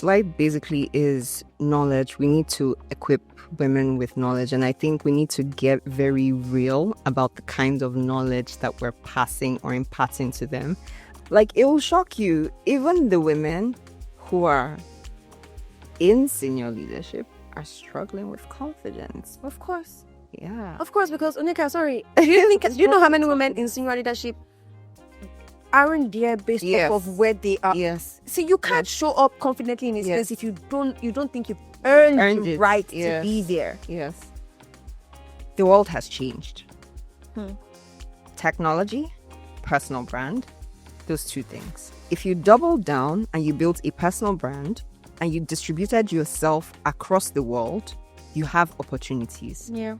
slide basically is knowledge. We need to equip women with knowledge, and I think we need to get very real about the kind of knowledge that we're passing or imparting to them. Like, it will shock you, even the women who are in senior leadership are struggling with confidence. Of course. Yeah. Of course, because Onyeka, sorry, do you know how many women in senior leadership aren't there based off of where they are? Yes. See, you can't show up confidently in a space if you don't think you've earned the right to be there. Yes. The world has changed. Technology, personal brand, those two things. If you double down and you built a personal brand and you distributed yourself across the world, you have opportunities. Yeah.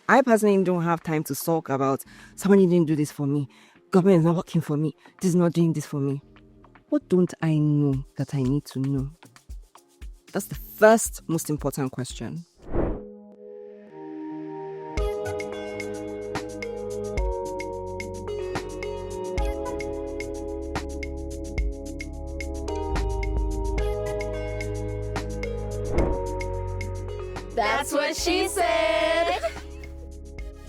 I personally don't have time to talk about somebody didn't do this for me. Government is not working for me. This is not doing this for me. What don't I know that I need to know? That's the first most important question. That's what she said.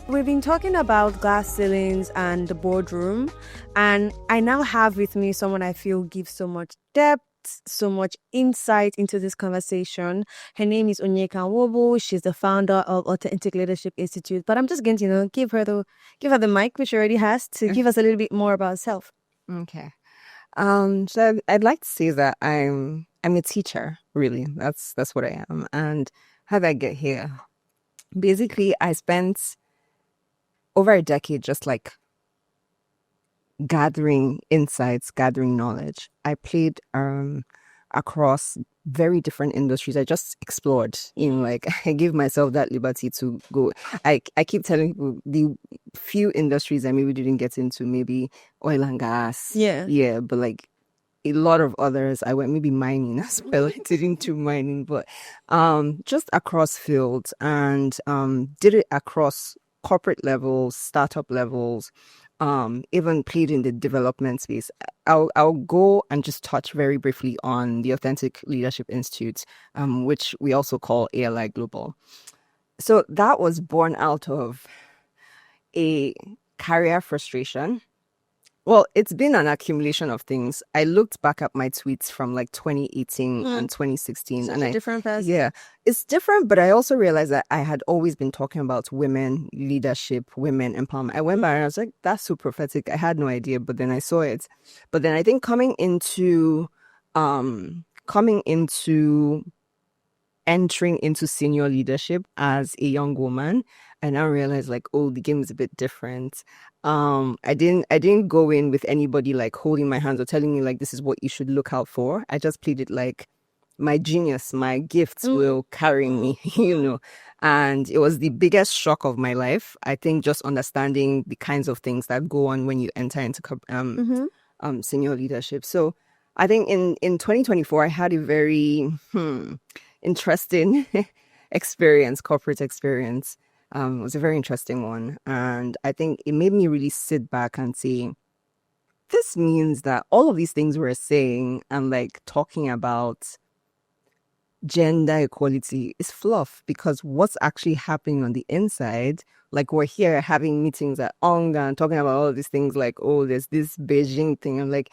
We've been talking about glass ceilings and the boardroom, and I now have with me someone I feel gives so much depth, so much insight into this conversation. Her name is Onyeka Nwobu. She's the founder of Authentic Leadership Institute. But I'm just going to give her the mic, which she already has, to give us a little bit more about herself. Okay. So I'd like to say that I'm a teacher, really. That's what I am. And how did I get here? Basically, I spent over a decade just like gathering insights, gathering knowledge. I played across very different industries. I just explored, like I gave myself that liberty to go. I keep telling people the few industries I maybe didn't get into, maybe oil and gas. Yeah, but like a lot of others, I went maybe mining as well. I didn't do mining, but just across fields, and did it across corporate levels, startup levels, even played in the development space. I'll go and just touch very briefly on the Authentic Leadership Institute, which we also call ALI Global. So that was born out of a career frustration. Well, it's been an accumulation of things. I looked back at my tweets from like 2018 and 2016. Such a different past. Yeah, it's different, but I also realized that I had always been talking about women leadership, women empowerment. I went back and I was like, that's so prophetic. I had no idea, but then I saw it. But then I think coming into entering into senior leadership as a young woman, I now realize like, oh, the game is a bit different. I didn't go in with anybody like holding my hands or telling me like this is what you should look out for. I just played it like my genius, my gifts will carry me, And it was the biggest shock of my life. I think just understanding the kinds of things that go on when you enter into senior leadership. So I think in 2024 I had a very interesting corporate experience. It was a very interesting one. And I think it made me really sit back and say, this means that all of these things we're saying and like talking about gender equality is fluff, because what's actually happening on the inside, like we're here having meetings at ONGA and talking about all of these things like, oh, there's this Beijing thing. And like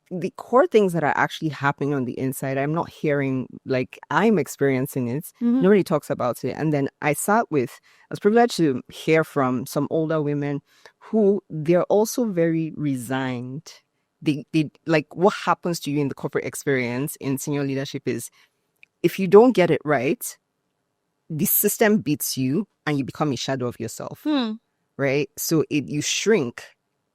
the core things that are actually happening on the inside, I'm not hearing, like I'm experiencing it. Nobody talks about it. And then I was privileged to hear from some older women who they're also very resigned. They like what happens to you in the corporate experience in senior leadership is if you don't get it right, the system beats you and you become a shadow of yourself. Right? So you shrink,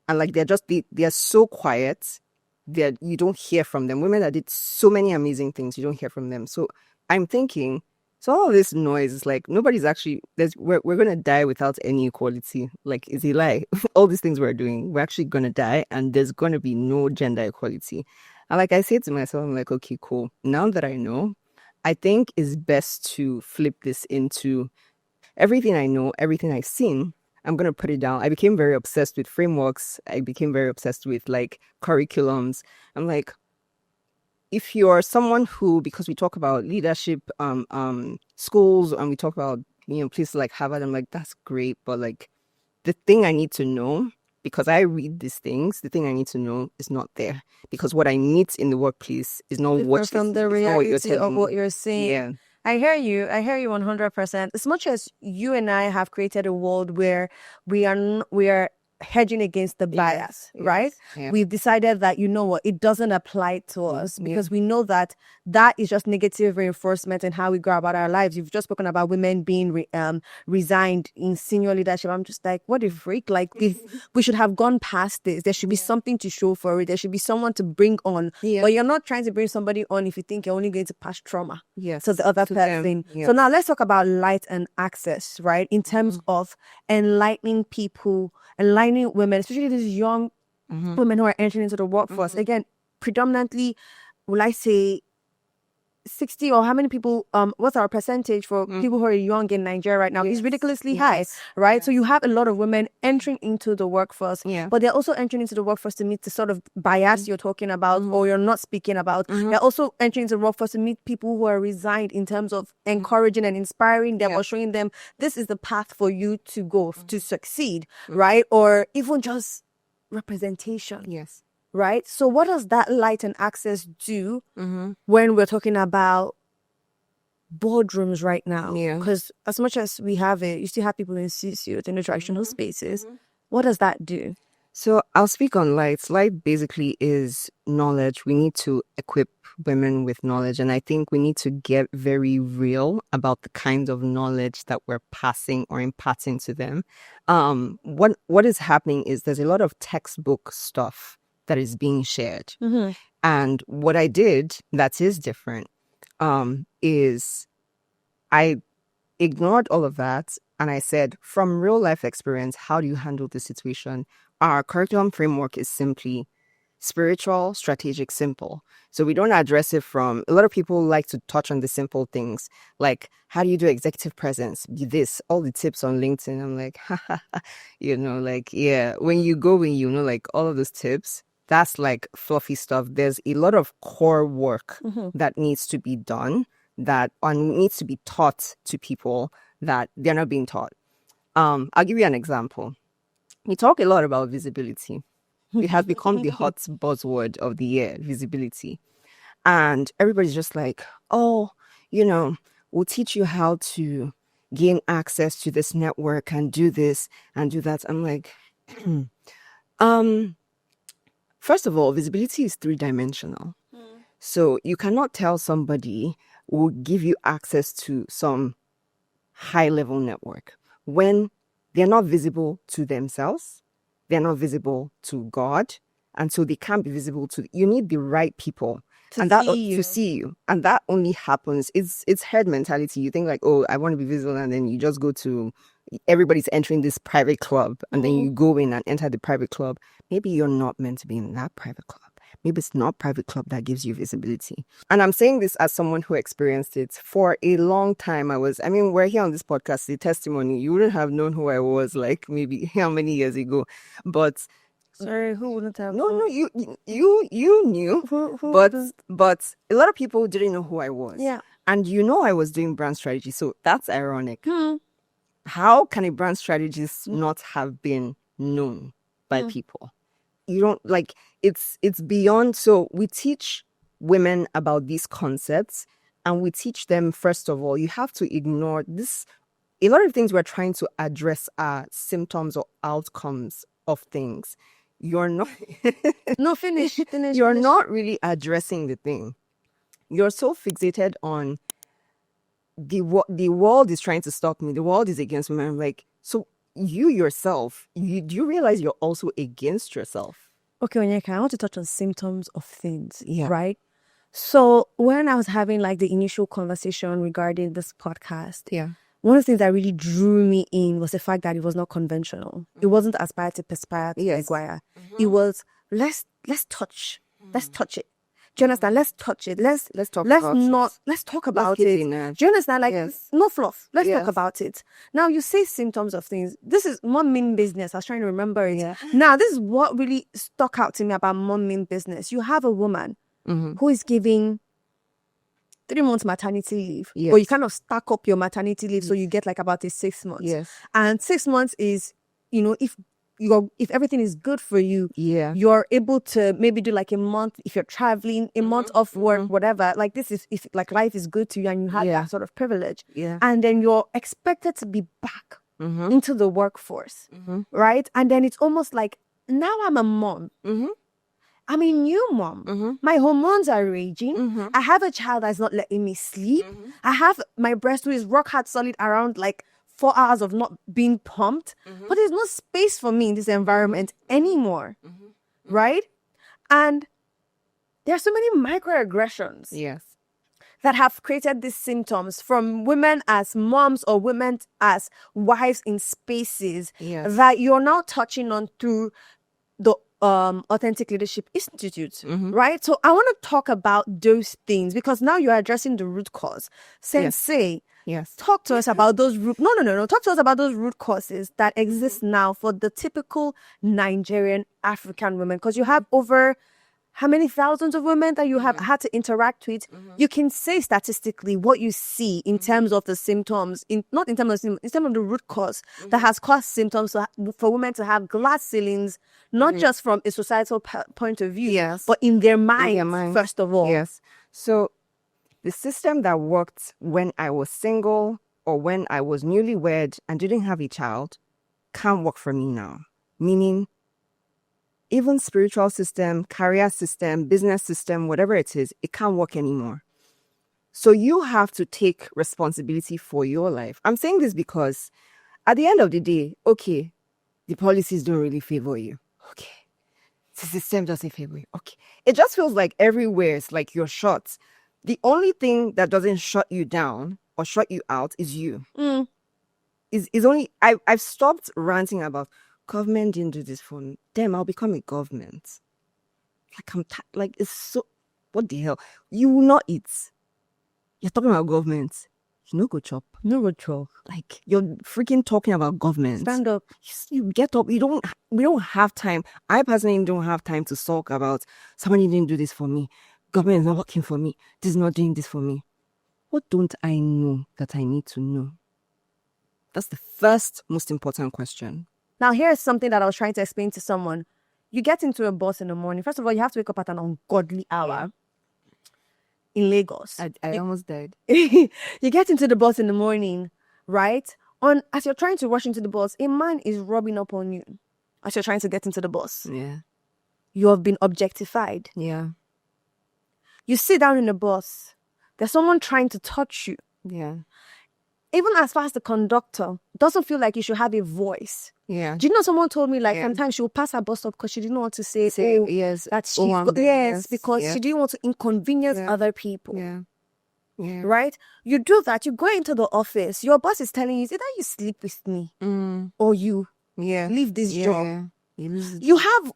and like they're so quiet that you don't hear from them. Women that did so many amazing things, you don't hear from them. So I'm thinking, so all this noise is like nobody's actually we're gonna die without any equality. Like, it's a lie. All these things we're doing, we're actually gonna die, and there's gonna be no gender equality. And like I say to myself, I'm like, okay, cool. Now that I know, I think it's best to flip this into everything I know, everything I've seen. I'm going to put it down. I became very obsessed with frameworks. I became very obsessed with like curriculums. I'm like, if you're someone who, because we talk about leadership, schools, and we talk about, places like Harvard, I'm like, that's great, but like the thing I need to know, because I read these things, the thing I need to know is not there. Because what I meet in the workplace is not Different from the reality of what you're saying. Yeah. I hear you 100%. As much as you and I have created a world where we are hedging against the bias, right? Yeah. We've decided that, you know what, it doesn't apply to us because we know that is just negative reinforcement in how we go about our lives. You've just spoken about women being resigned in senior leadership. I'm just like, what a freak. Like, we should have gone past this. There should be something to show for it. There should be someone to bring on. Yeah. But you're not trying to bring somebody on if you think you're only going to pass trauma to the other to person. them. Yes. So now let's talk about light and access, right? In terms of enlightening people, enlightening women, especially these young women who are entering into the workforce. Again, predominantly, will I say 60, or how many people, what's our percentage for people who are young in Nigeria right now? Is ridiculously high, right? Yes. So you have a lot of women entering into the workforce, but they're also entering into the workforce to meet the sort of bias you're talking about or you're not speaking about. They're also entering into the workforce to meet people who are resigned in terms of encouraging and inspiring them or showing them this is the path for you to go to succeed, right? Or even just representation. Yes. Right? So what does that light and access do when we're talking about boardrooms right now? Because as much as we have it, you still have people in CCU, in the traditional spaces. What does that do? So I'll speak on light. Light basically is knowledge. We need to equip women with knowledge. And I think we need to get very real about the kind of knowledge that we're passing or imparting to them. What is happening is there's a lot of textbook stuff that is being shared. And what I did that is different is I ignored all of that and I said, from real life experience, how do you handle the situation? Our curriculum framework is simply spiritual, strategic, simple. So we don't address it from, a lot of people like to touch on the simple things, like how do you do executive presence? This, all the tips on LinkedIn. I'm like, when you go, like all of those tips, that's like fluffy stuff. There's a lot of core work that needs to be done, that needs to be taught to people that they're not being taught. I'll give you an example. We talk a lot about visibility. It has become the hot buzzword of the year, visibility. And everybody's just like, we'll teach you how to gain access to this network and do this and do that. I'm like, first of all, visibility is 3-dimensional. So you cannot tell somebody will give you access to some high-level network when they're not visible to themselves, they're not visible to God, and so they can't be visible to. You need the right people to see you, and that only happens. It's herd mentality. You think like, oh, I want to be visible, and then you just go to. Everybody's entering this private club, and then you go in and enter the private club. Maybe you're not meant to be in that private club. Maybe it's not private club that gives you visibility. And I'm saying this as someone who experienced it for a long time. We're here on this podcast, the testimony. You wouldn't have known who I was like maybe how many years ago. But sorry, who wouldn't have? No, you knew. But a lot of people didn't know who I was. Yeah. And I was doing brand strategy. So that's ironic. How can a brand strategist not have been known by people? You don't like it's beyond. So we teach women about these concepts and we teach them, first of all, you have to ignore this. A lot of things we're trying to address are symptoms or outcomes of things. You're not finish. You're not really addressing the thing. You're so fixated on the world is trying to stop me. The world is against me. I'm like, so you yourself, do you realize you're also against yourself? Okay, Onyeka, I want to touch on symptoms of things, right? So when I was having like the initial conversation regarding this podcast, one of the things that really drew me in was the fact that it was not conventional. It wasn't aspire to perspire to acquire. It was let's touch it. Do you understand? Let's touch it. Let's talk about it. Do you understand? Like, no fluff. Let's talk about it. Now, you say symptoms of things. This is mom mean business. I was trying to remember it. Now, this is what really stuck out to me about mom mean business. You have a woman who is giving 3 months maternity leave, Yes. but you kind of stack up your maternity leave, so you get like about a 6 months. Yes. And 6 months is, if everything is good for you, Yeah. you're able to maybe do like a month if you're traveling, a month off work, whatever. Like this is if like life is good to you and you have that sort of privilege. Yeah. And then you're expected to be back into the workforce, right? And then it's almost like now I'm a mom. I'm a new mom. My hormones are raging. I have a child that's not letting me sleep. I have my breast who is rock hard solid around like 4 hours of not being pumped. But there's no space for me in this environment anymore. Right? And there are so many microaggressions Yes. that have created these symptoms from women as moms or women as wives in spaces that you're now touching on through the Authentic Leadership Institute, right? So I want to talk about those things because now you're addressing the root cause. Sensei, Yes. talk to us about those root. No. Talk to us about those root causes that exist now for the typical Nigerian African women, because you have over how many thousands of women that you have had to interact with. You can say statistically what you see in terms of the symptoms, not in terms of symptoms, in terms of the root cause that has caused symptoms for women to have glass ceilings, not just from a societal point of view, but in their mind, first of all. Yes. So the system that worked when I was single or when I was newlywed and didn't have a child can't work for me now. Meaning, even spiritual system, career system, business system, whatever it is, it can't work anymore. So you have to take responsibility for your life. I'm saying this because at the end of the day, okay, the policies don't really favor you. Okay. The system doesn't favor you. Okay. It just feels like everywhere it's like you're shot. The only thing that doesn't shut you down or shut you out is you. Is only I've stopped ranting about government didn't do this for me. Damn, I'll become a government. Like it's so. What the hell? You will not eat. You're talking about government. You no go chop. No good talk. Like you're freaking talking about government. Stand up. You get up. We don't have time. I personally don't have time to talk about somebody didn't do this for me. Government is not working for me. This is not doing this for me. What don't I know that I need to know? That's the first most important question. Now, here's something that I was trying to explain to someone. You get into a bus in the morning. First of all, you have to wake up at an ungodly hour in Lagos. I almost died. You get into the bus in the morning, right? As you're trying to rush into the bus, a man is rubbing up on you as you're trying to get into the bus. Yeah. You have been objectified. Yeah. You sit down in the bus. There's someone trying to touch you. Yeah. Even as far as the conductor, doesn't feel like you should have a voice. Yeah. Do you know someone told me like sometimes she will pass her bus stop because she didn't want to say yes. that she because she didn't want to inconvenience other people. Yeah. Yeah. Right? You do that, you go into the office, your boss is telling you, is either you sleep with me or you leave this job. You have,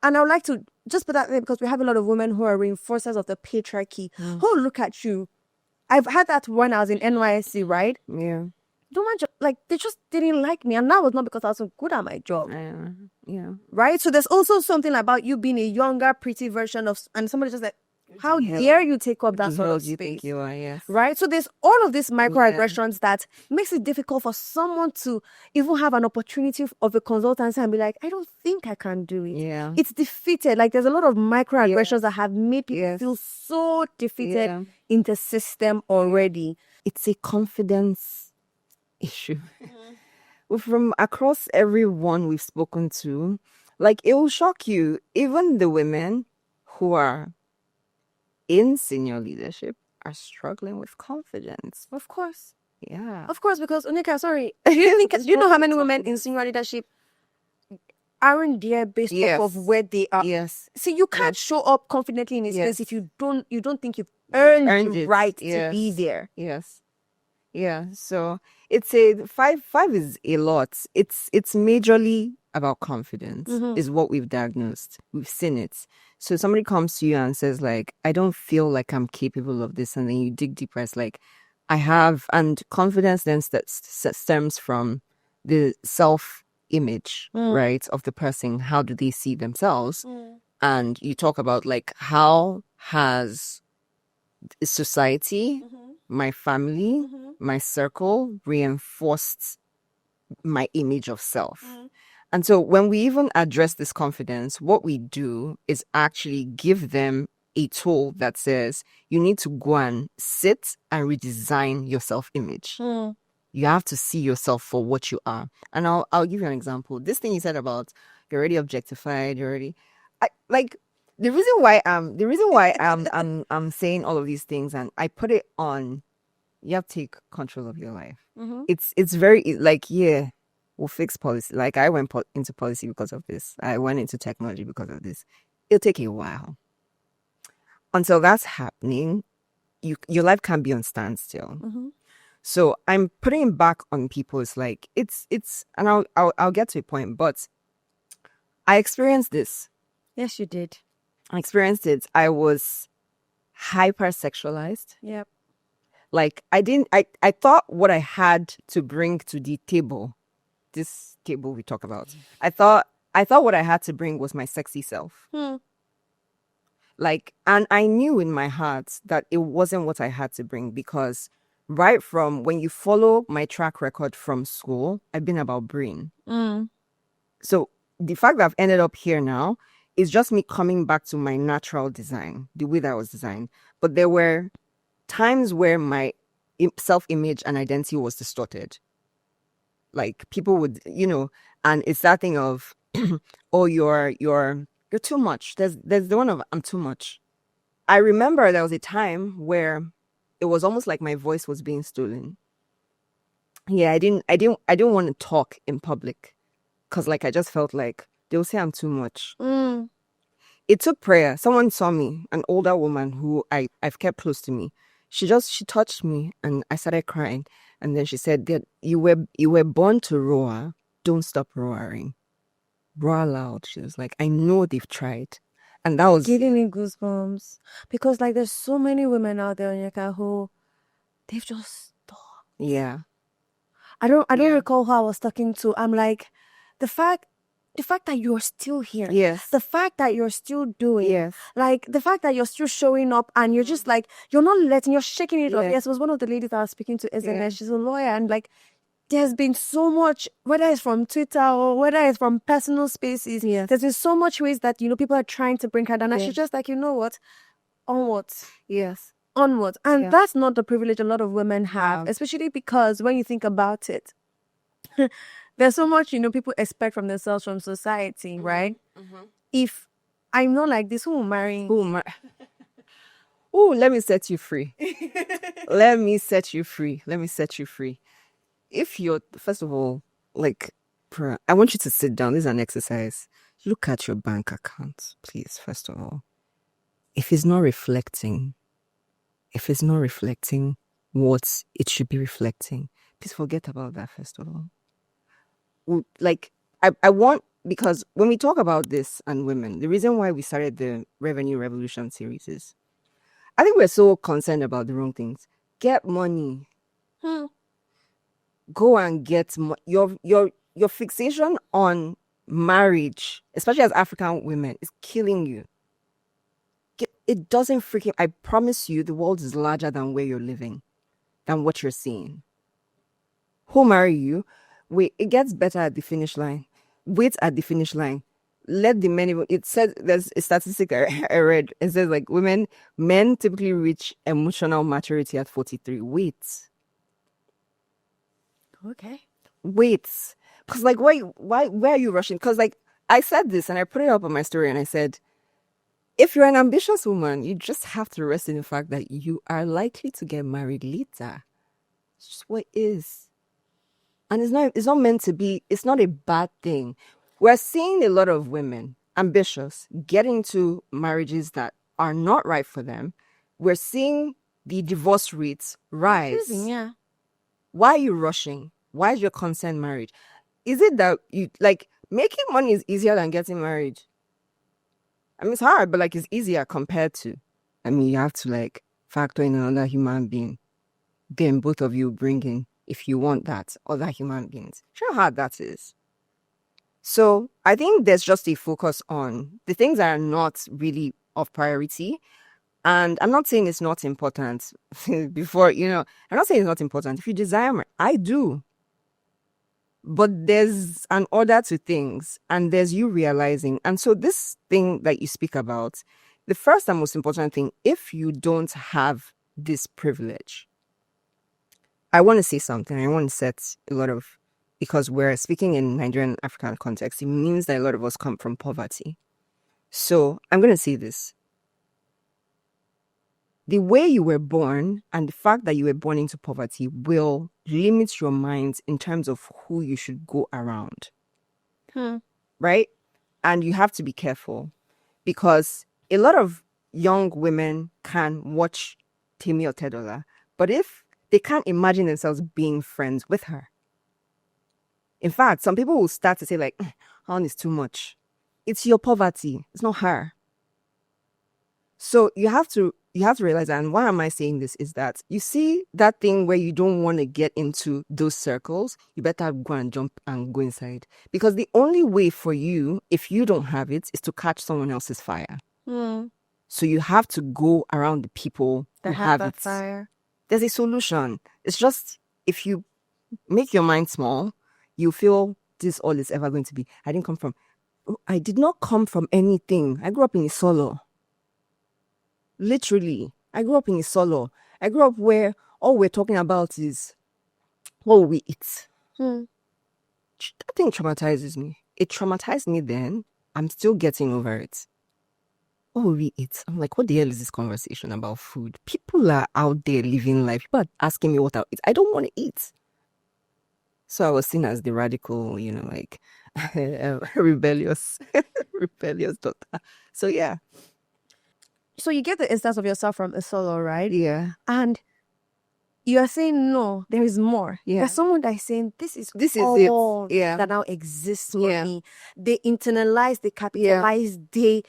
and I would like to just put that there because we have a lot of women who are reinforcers of the patriarchy who look at you. I've had that when I was in NYSC, right? Yeah. Don't mind, like they just didn't like me, and that was not because I was so good at my job. Yeah. Right? So there's also something about you being a younger, pretty version of, and somebody just like, how dare you take up that sort of you space? think you are, yes. Right? So there's all of these microaggressions that makes it difficult for someone to even have an opportunity of a consultancy and be like, I don't think I can do it. Yeah. It's defeated. Like there's a lot of microaggressions that have made people feel so defeated in the system already. It's a confidence issue. From across everyone we've spoken to, like it will shock you, even the women who are in senior leadership are struggling with confidence. Of course. Yeah. Of course, because Onyeka, sorry, do you know how many women in senior leadership aren't there based off of where they are? Yes. See, you can't show up confidently in a space if you don't think you've earned the right to be there. Yes. Yeah. So it's a five is a lot. It's majorly about confidence is what we've diagnosed. We've seen it. So somebody comes to you and says like, I don't feel like I'm capable of this. And then you dig deeper. It's like, I have, and confidence then stems from the self-image, right, of the person. How do they see themselves? And you talk about like, how has society, my family, my circle reinforced my image of self. And so when we even address this confidence, what we do is actually give them a tool that says you need to go and sit and redesign your self-image. You have to see yourself for what you are. And I'll give you an example. This thing you said about you're already objectified, the reason why I'm saying all of these things, and I put it on, you have to take control of your life. It's very yeah, we'll fix policy. Like I went into policy because of this. I went into technology because of this. It'll take a while. Until that's happening, your life can't be on standstill. So I'm putting it back on people. It's like it's and I'll get to a point, but I experienced this. Yes, you did. I experienced it. I was hypersexualized. Yep. Like I thought what I had to bring to the table, this table we talk about, I thought what I had to bring was my sexy self. Like, and I knew in my heart that it wasn't what I had to bring, because right from when you follow my track record from school, I've been about brain. So the fact that I've ended up here now is just me coming back to my natural design, the way that I was designed. But there were times where my self-image and identity was distorted. Like people would, and it's that thing of, oh, you're too much. There's the one of I'm too much. I remember there was a time where it was almost like my voice was being stolen. Yeah, I didn't want to talk in public because like I just felt like they'll say I'm too much. It took prayer. Someone saw me, an older woman who I've kept close to me. She touched me and I started crying. And then she said, you were born to roar. Don't stop roaring. Roar loud. She was like, I know they've tried. And that was giving me goosebumps, because like there's so many women out there, Onyeka, who they've just stopped. Yeah. I don't recall who I was talking to. I'm like, the fact that you're still here. Yes. The fact that you're still doing. Yes. Like the fact that you're still showing up and you're just like, you're shaking it off. Yes, it was one of the ladies I was speaking to, isn't it? She's a lawyer, and like there's been so much, whether it's from Twitter or whether it's from personal spaces, there's been so much ways that, people are trying to bring her down. And she's just like, you know what? Onwards. Yes. Onwards. And that's not the privilege a lot of women have, especially because when you think about it, there's so much, people expect from themselves from society, right? If I'm not like this, who will marry? Oh, let me set you free. Let me set you free. If you're, first of all, like, I want you to sit down. This is an exercise. Look at your bank account, please, first of all. If it's not reflecting what it should be reflecting, please forget about that, first of all. Like, I want, because when we talk about this and women, the reason why we started the Revenue Revolution series is, I think we're so concerned about the wrong things. Get money. Go and get your fixation on marriage, especially as African women, is killing you. It doesn't freaking, I promise you, the world is larger than where you're living, than what you're seeing. Who'll marry you? Wait, it gets better at the finish line. Wait at the finish line. Let the men, it said, there's a statistic I read. It says like men typically reach emotional maturity at 43. Wait. Okay. Wait. Because like, why are you rushing? Because like, I said this and I put it up on my story and I said, if you're an ambitious woman, you just have to rest in the fact that you are likely to get married later. It's just what it is. And it's not meant to be, it's not a bad thing. We're seeing a lot of women, ambitious, get into marriages that are not right for them. We're seeing the divorce rates rise. Yeah. Why are you rushing? Why is your consent marriage? Is it that you, like, making money is easier than getting married? I mean, it's hard, but like, it's easier compared to, I mean, you have to like factor in another human being. Then both of you bring in, if you want that, other human beings. Sure how hard that is. So I think there's just a focus on the things that are not really of priority. And I'm not saying it's not important. Before, I'm not saying it's not important. If you desire, I do. But there's an order to things, and there's you realizing. And so this thing that you speak about, the first and most important thing, if you don't have this privilege, I want to say something. I want to set a lot of, because we're speaking in Nigerian African context, it means that a lot of us come from poverty. So I'm going to say this. The way you were born and the fact that you were born into poverty will limit your mind in terms of who you should go around. Right? And you have to be careful, because a lot of young women can watch Timmy or Tedola, but if they can't imagine themselves being friends with her. In fact, some people will start to say like, "Hon is too much." It's your poverty. It's not her. So you have to realize that. And why am I saying this is that you see that thing where you don't want to get into those circles, you better go and jump and go inside. Because the only way for you, if you don't have it, is to catch someone else's fire. So you have to go around the people That who have have that it. fire. There's a solution. It's just, if you make your mind small, you feel this all is ever going to be. I did not come from anything. I grew up in a solo. Literally, I grew up in a solo. I grew up where all we're talking about is what will we eat. That thing traumatizes me. It traumatized me then. I'm still getting over it. What will we eat? I'm like, what the hell is this conversation about food? People are out there living life. People are asking me what I'll eat. I don't want to eat. So I was seen as the radical, like rebellious daughter. So yeah. So you get the instance of yourself from a solo, right? Yeah. And you are saying, no, there is more. Yeah. There's someone that is saying, this is it. all Yeah. that now exists for me. They internalize, they capitalize, they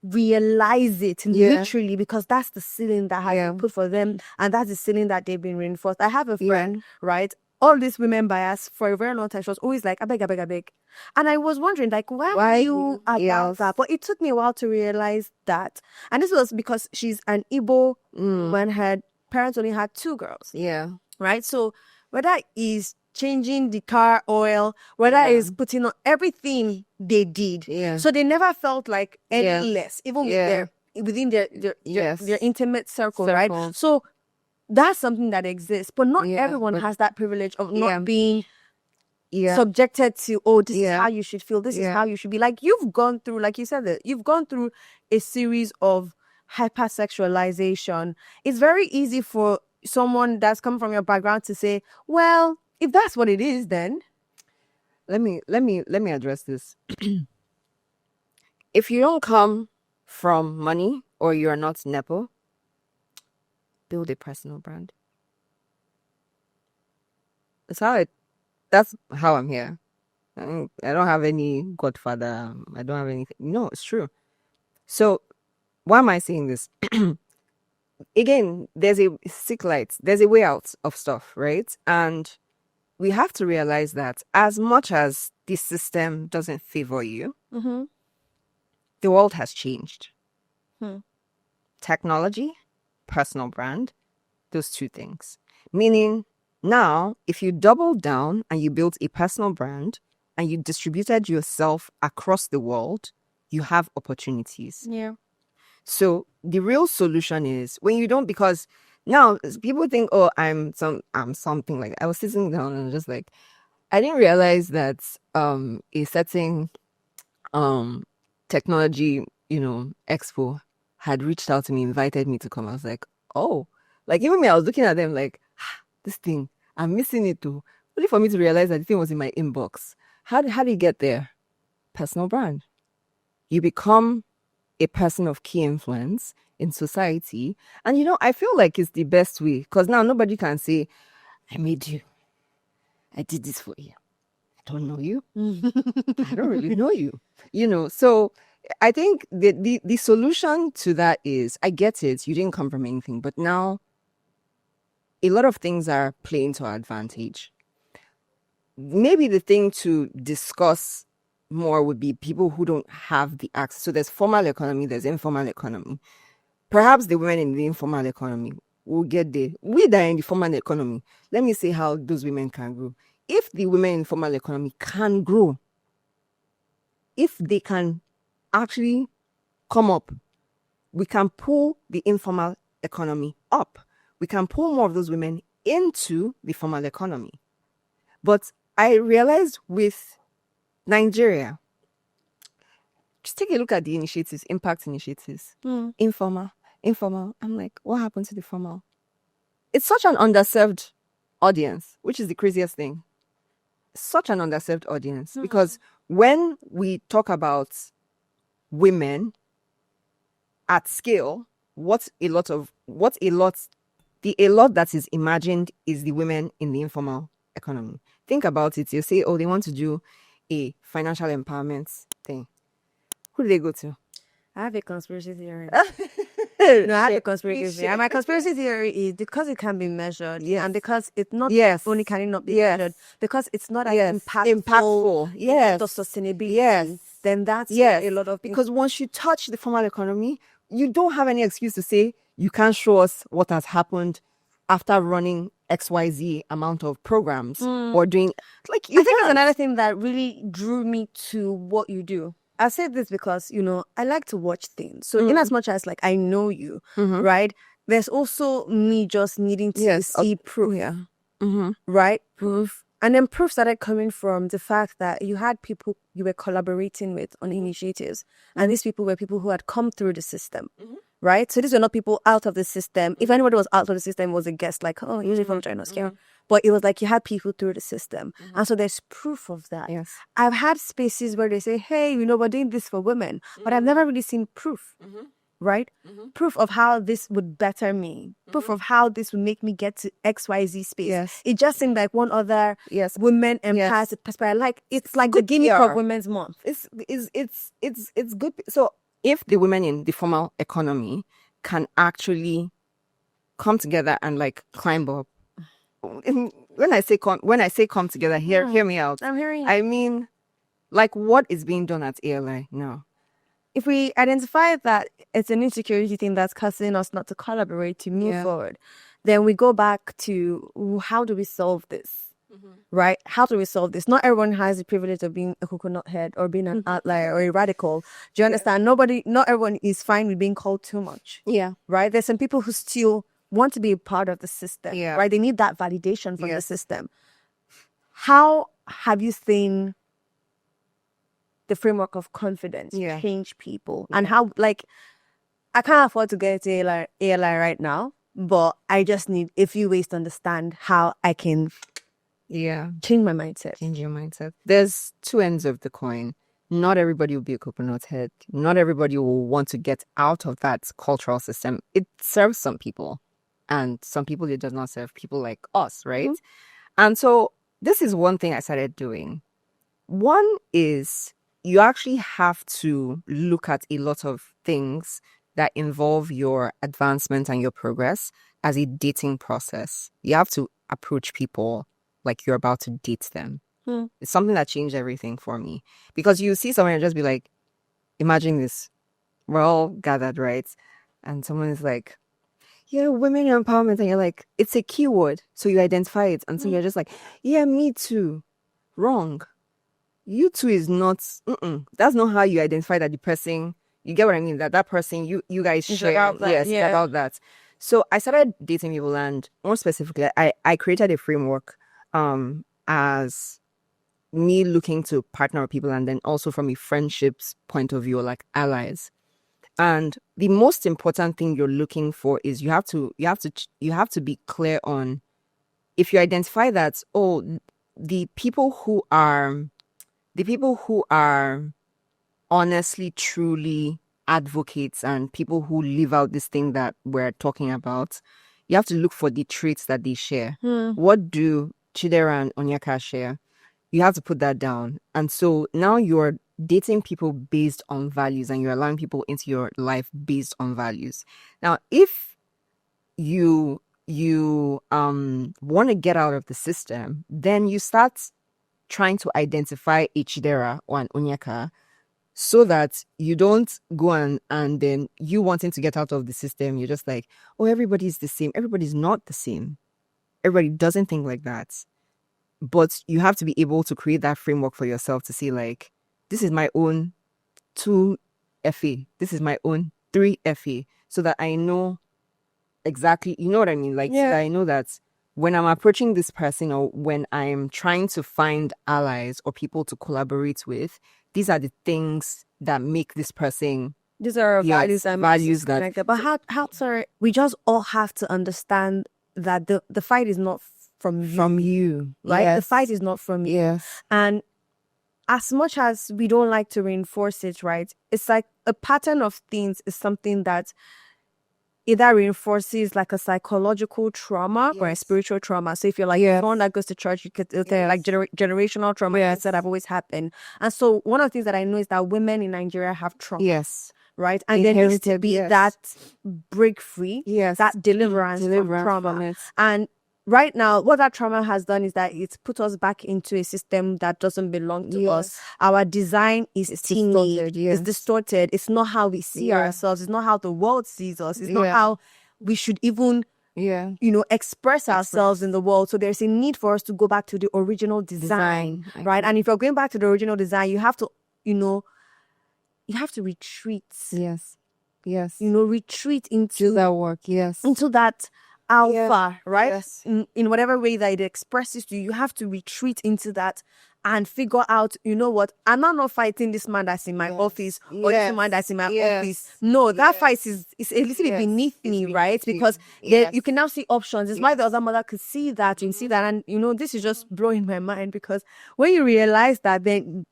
realize it literally, because that's the ceiling that has been put for them, and that's the ceiling that they've been reinforced. I have a friend, right? All this women bias for a very long time. She was always like, I beg. And I was wondering, like, why are you about that? But it took me a while to realize that. And this was because she's an Igbo woman, her parents only had 2 girls. Yeah. Right? So whether is changing the car oil, whether is putting on everything they did. Yeah. So they never felt like any less, even within their intimate circle, right? So that's something that exists, but not everyone has that privilege of not being subjected to, this is how you should feel, this is how you should be. Like, you've gone through, like you said, that you've gone through a series of hypersexualization. It's very easy for someone that's come from your background to say, well, if that's what it is, then let me address this. If you don't come from money, or you're not Nepo, build a personal brand. That's how I'm here. I don't have any godfather. I don't have anything. No, it's true. So why am I saying this? Again, there's a sick light. There's a way out of stuff, right? And we have to realize that as much as this system doesn't favor you, the world has changed. Technology, personal brand, those 2 things. Meaning, now, if you double down and you built a personal brand and you distributed yourself across the world, you have opportunities. Yeah. So the real solution is when you don't, because now people think, oh, I'm something like, I was sitting down and just like, I didn't realize that a certain technology, expo had reached out to me, invited me to come. I was like, oh, like even me, I was looking at them like, this thing, I'm missing it too. Only for me to realize that the thing was in my inbox. How did you get there? Personal brand. You become a person of key influence in society. And I feel like it's the best way, because now nobody can say, I made you. I did this for you. I don't know you. I don't really know you. So I think the solution to that is, I get it, you didn't come from anything, but now a lot of things are playing to our advantage. Maybe the thing to discuss more would be people who don't have the access. So there's formal economy, there's informal economy. perhaps the women in the informal economy will get there. We that are in the formal economy, let me see how those women can grow. If the women in the formal economy can grow, if they can actually come up, we can pull the informal economy up. We can pull more of those women into the formal economy. But I realized with Nigeria, just take a look at the initiatives, impact initiatives. Informal. I'm like, what happened to the formal? It's such an underserved audience, which is the craziest thing. Such an underserved audience. Because when we talk about women at scale, a lot that is imagined is the women in the informal economy. Think about it. You say, oh, they want to do a financial empowerment thing. Who do they go to? I have a conspiracy theory. No, I have a conspiracy theory. And my conspiracy theory is because it can be measured, and because it's not only can it not be measured, because it's not as impactful. Yes, the sustainability. Yes, then that's a lot of because once you touch the formal economy, you don't have any excuse to say you can't show us what has happened after running XYZ amount of programs or doing I think that's another thing that really drew me to what you do. I said this because, I like to watch things. So in as much as I know you, right? There's also me just needing to see proof. Yeah. Right? Proof. And then proof started coming from the fact that you had people you were collaborating with on initiatives. And these people were people who had come through the system. Right? So these were not people out of the system. If anybody was out of the system, it was a guest, usually from China. But it was you had people through the system. And so there's proof of that. Yes. I've had spaces where they say, hey, we're doing this for women. But I've never really seen proof. Right? Proof of how this would better me. Proof of how this would make me get to XYZ space. Yes. It just seemed like one other women empowered perspective. It's like the Guinea of Women's Month. It's good. So if the women in the formal economy can actually come together and climb up, when I say come together, hear me out. I'm hearing you. I mean, what is being done at ALI now? If we identify that it's an insecurity thing that's causing us not to collaborate to move forward, then we go back to how do we solve this? Right? How do we solve this? Not everyone has the privilege of being a coconut head or being an outlier or a radical. Do you understand? Not everyone is fine with being called too much. Yeah. Right? There's some people who still want to be a part of the system. Yeah. Right? They need that validation from the system. How have you seen the framework of confidence change people? And how, I can't afford to get to ALI right now, but I just need a few ways to understand how I can change my mindset. Change your mindset. There's two ends of the coin. Not everybody will be a coconut head. Not everybody will want to get out of that cultural system. It serves some people, and some people it does not serve, people like us, right? And so this is one thing I started doing. One is you actually have to look at a lot of things that involve your advancement and your progress as a dating process. You have to approach people like you're about to date them. It's something that changed everything for me. Because you see someone and just be like, imagine this. We're all gathered, right? And someone is like, yeah, women empowerment. And you're like, it's a keyword. So you identify it. And so you're just like, yeah, me too. Wrong. You too is not, that's not how you identify that the person, you get what I mean? That person, you guys share. About that, About that. So I started dating people, and more specifically, I created a framework as me looking to partner with people, and then also from a friendships point of view, like allies. And the most important thing you're looking for is you have to be clear on, if you identify that, the people who are honestly, truly advocates and people who live out this thing that we're talking about, you have to look for the traits that they share. What do Chidera and Onyeka share? You have to put that down. And so now you're dating people based on values, and you're allowing people into your life based on values. Now, if you want to get out of the system, then you start trying to identify a Chidera or an Onyeka so that you don't go and then you wanting to get out of the system, you're just like, oh, everybody's the same. Everybody's not the same. Everybody doesn't think like that. But you have to be able to create that framework for yourself to say, like, this is my own 2 FA. This is my own 3 FA. So that I know exactly, you know what I mean? Like, so that I know that when I'm approaching this person or when I'm trying to find allies or people to collaborate with, these are the things that make this person. These are our values and values that. connected. But how sorry, we just all have to understand that the fight is not from you, right? Yes. The fight is not from you. Yes. And as much as we don't like to reinforce it, right? It's like a pattern of things is something that either reinforces like a psychological trauma or a spiritual trauma. So if you're like someone that goes to church, you could like generational trauma that have always happened. And so one of the things that I know is that women in Nigeria have trauma. Yes. Right? And there needs to be that break free, that deliverance from trauma. And right now, what that trauma has done is that it's put us back into a system that doesn't belong to us. Our design is distorted. It's distorted. It's not how we see ourselves. It's not how the world sees us. It's not how we should even, express ourselves in the world. So there's a need for us to go back to the original design. Right? And if you're going back to the original design, you have to, you have to retreat. Yes. Retreat into that work. Yes. Into that alpha, right? Yes. In whatever way that it expresses to you, you have to retreat into that and figure out, you know what? I'm not fighting this man that's in my office or this man that's in my office. No, that fight is a little bit beneath me, right? Because you can now see options. It's why the other mother could see that and see that. And, this is just blowing my mind because when you realize that, then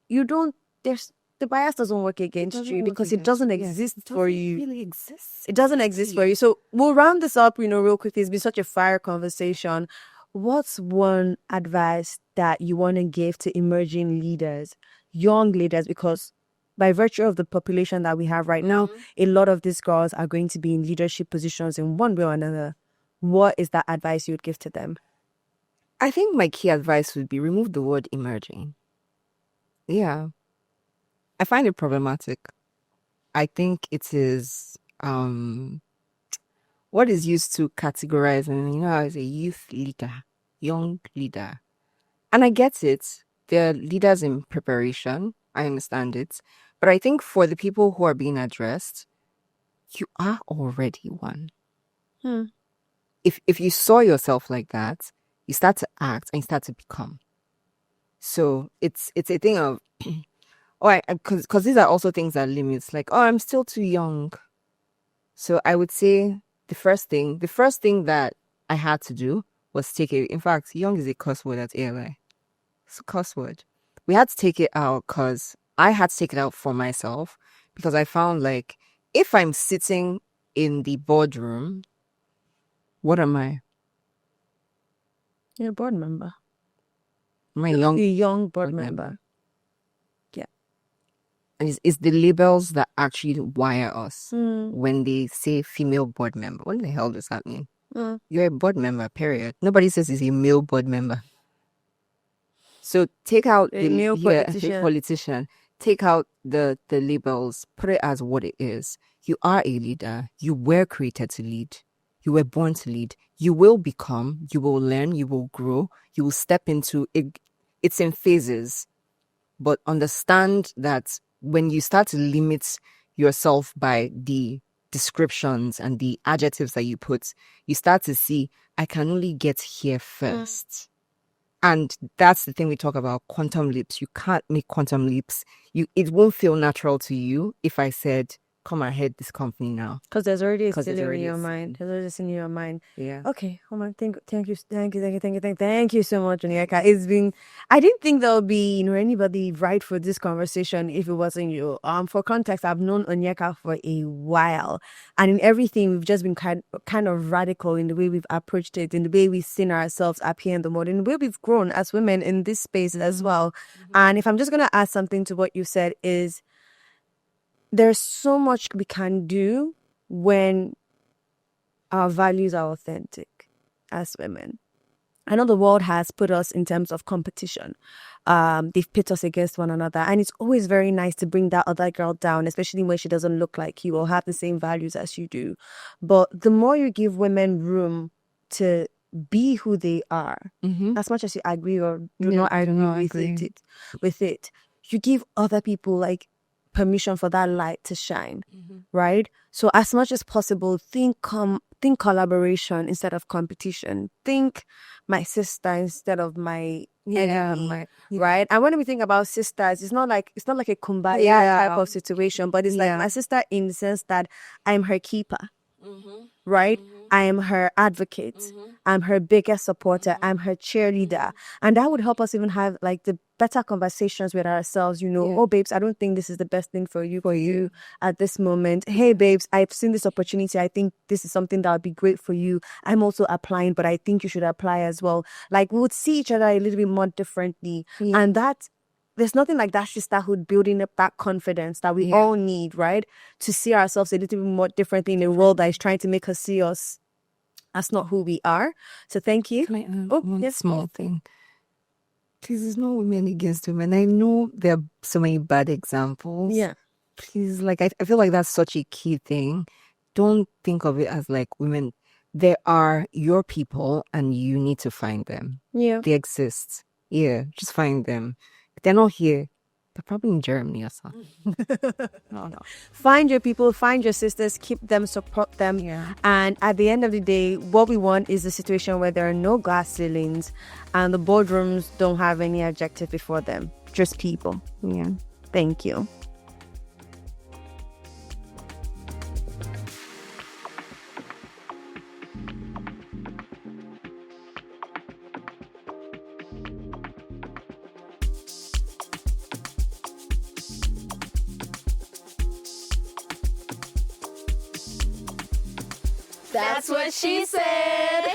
you don't, the bias doesn't work against you because it doesn't exist for you. It really exists. It doesn't exist for you. So we'll round this up, real quickly. It's been such a fire conversation. What's one advice that you want to give to emerging leaders, young leaders? Because by virtue of the population that we have right now, a lot of these girls are going to be in leadership positions in one way or another. What is that advice you would give to them? I think my key advice would be remove the word emerging. Yeah. I find it problematic. I think it is what is used to categorize, and as a youth leader, young leader. And I get it. They're leaders in preparation. I understand it. But I think for the people who are being addressed, you are already one. If you saw yourself like that, you start to act and you start to become. So it's a thing of because these are also things that limits, like, I'm still too young. So I would say the first thing that I had to do was take it. In fact, young is a cuss word at ALI. It's a cuss word. We had to take it out because I had to take it out for myself because I found, like, if I'm sitting in the boardroom, what am I? You're a board member. I'm a young board member. And it's the labels that actually wire us when they say female board member. What the hell does that mean? You're a board member, period. Nobody says it's a male board member. So take out a male politician. Take out the labels. Put it as what it is. You are a leader. You were created to lead. You were born to lead. You will become. You will learn. You will grow. You will step into it. It's in phases. But understand that when you start to limit yourself by the descriptions and the adjectives that you put, you start to see, I can only get here first. And that's the thing we talk about, quantum leaps. You can't make quantum leaps. It won't feel natural to you if I said, come ahead this company now. Because there's already a sin in your mind. There's already a sin in your mind. Yeah. Okay. Oh my, thank you so much, Onyeka. It's been, I didn't think there would be, anybody right for this conversation if it wasn't you. For context, I've known Onyeka for a while. And in everything, we've just been kind of radical in the way we've approached it, in the way we've seen ourselves appear in the world, in the way we've grown as women in this space as well. And if I'm just going to add something to what you said is, there's so much we can do when our values are authentic as women. I know the world has put us in terms of competition. They've pit us against one another. And it's always very nice to bring that other girl down, especially when she doesn't look like you or have the same values as you do. But the more you give women room to be who they are, as much as you agree or do not agree with it, you give other people like permission for that light to shine, right? So as much as possible, think collaboration instead of competition. Think my sister instead of my enemy, right? And when we think about sisters, it's not like a kumbaya type of situation, but it's like my sister in the sense that I'm her keeper, right? I am her advocate. I'm her biggest supporter. I'm her cheerleader. And that would help us even have like the better conversations with ourselves, oh, babes, I don't think this is the best thing for you at this moment. Hey, babes, I've seen this opportunity. I think this is something that would be great for you. I'm also applying, but I think you should apply as well. Like we would see each other a little bit more differently. And there's nothing like that sisterhood building up that confidence that we all need, right? To see ourselves a little bit more differently in a world that is trying to make us see us as not who we are. So thank you. Can I add one small thing? Please, there's no women against women. I know there are so many bad examples. Yeah. Please, like I feel like that's such a key thing. Don't think of it as like women. They are your people and you need to find them. Yeah. They exist. Yeah, just find them. They're not here. They're probably in Germany or something. No. Find your people, find your sisters, keep them, support them. Yeah. And at the end of the day, what we want is a situation where there are no glass ceilings and the boardrooms don't have any adjective before them. Just people. Yeah. Thank you. That's what she said.